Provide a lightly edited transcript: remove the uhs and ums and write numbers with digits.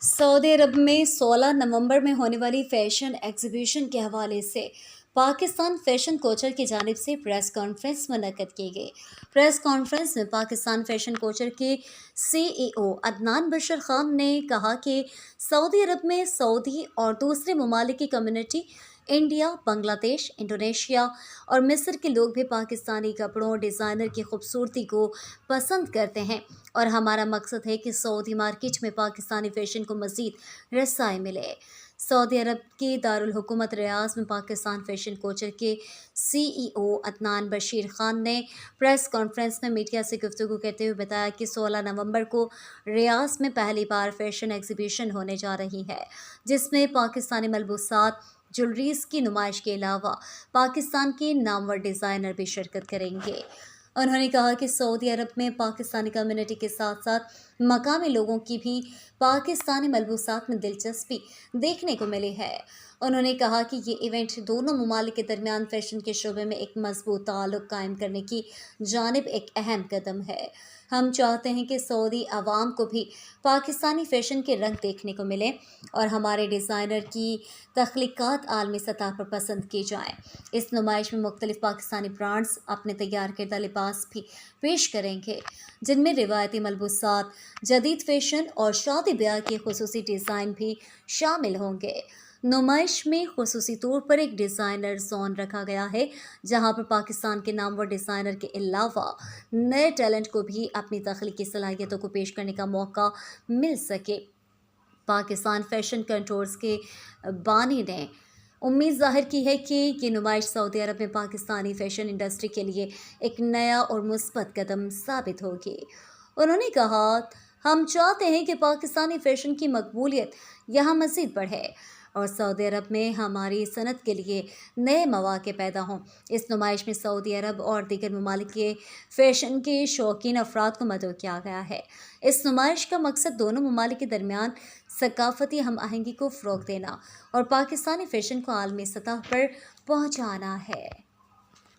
Saudi अरब में 16 नवंबर में होने वाली फैशन एग्जीबिशन के हवाले से पाकिस्तान फैशन कोचर की जानिब से प्रेस कॉन्फ्रेंस मुनक्कद की गई। प्रेस कॉन्फ्रेंस में पाकिस्तान फैशन कोचर के सीईओ अदनान बशीर खान ने कहा कि सऊदी अरब में सऊदी और दूसरे ममालिक की कम्युनिटी इंडिया, बांग्लादेश, इंडोनेशिया और मिस्र के लोग भी पाकिस्तानी कपड़ों और डिज़ाइनर की खूबसूरती को पसंद करते हैं और हमारा मकसद है कि सऊदी मार्केट में पाकिस्तानी फ़ैशन को मज़ीद रसाई मिले। सऊदी अरब की दारुल हुकूमत रियाद में पाकिस्तान फैशन कोचर के सीईओ अदनान बशीर खान ने प्रेस कॉन्फ्रेंस में मीडिया से गुफ्तगू करते हुए बताया कि 16 नवंबर को रियाद में पहली बार फैशन एग्जीबिशन होने जा रही है, जिसमें पाकिस्तानी मलबूसात, ज्वेलरीज की नुमाइश के अलावा पाकिस्तान के नामवर डिज़ाइनर भी शिरकत करेंगे। उन्होंने कहा कि सऊदी अरब में पाकिस्तानी कम्युनिटी के साथ साथ मकामी लोगों की भी पाकिस्तानी मलबूसात में दिलचस्पी देखने को मिली है। उन्होंने कहा कि ये इवेंट दोनों ममालिक के दरमियान फैशन के शोबे में एक मजबूत ताल्लुक कायम करने की जानिब एक अहम कदम है। हम चाहते हैं कि सऊदी आवाम को भी पाकिस्तानी फ़ैशन के रंग देखने को मिले और हमारे डिज़ाइनर की तख्लीक़ात आलमी सतह पर पसंद की जाएँ। इस नुमाइश में मुख्तलिफ पाकिस्तानी ब्रांड्स अपने तैयार करदा लिबास भी पेश करेंगे, जिनमें रिवायती मलबूसात, जदीद फ़ैशन और शादी ब्याह के खुसूसी डिज़ाइन भी शामिल होंगे। नुमाइश में खुसूसी तौर पर एक डिज़ाइनर जोन रखा गया है, जहां पर पाकिस्तान के नामवर डिज़ाइनर के अलावा नए टैलेंट को भी अपनी तख्लीकी सलाहियतों को पेश करने का मौका मिल सके। पाकिस्तान फैशन कंट्रोल्स के बानी ने उम्मीद ज़ाहिर की है कि ये नुमाइश सऊदी अरब में पाकिस्तानी फ़ैशन इंडस्ट्री के लिए एक नया और मुस्बत कदम साबित होगी। उन्होंने कहा, हम चाहते हैं कि पाकिस्तानी फ़ैशन की मकबूलियत यहाँ मज़ीद बढ़े और सऊदी अरब में हमारी सनत के लिए नए मौक़े पैदा हों। इस नुमाइश में सऊदी अरब और दीगर ममालिक के फ़ैशन के शौकीन अफराद को मदऊ किया गया है। इस नुमाइश का मकसद दोनों ममालिक के दरमियान सकाफ़ती हम आहंगी को फ़रोग़ देना और पाकिस्तानी फ़ैशन को आलमी सतह पर पहुँचाना है।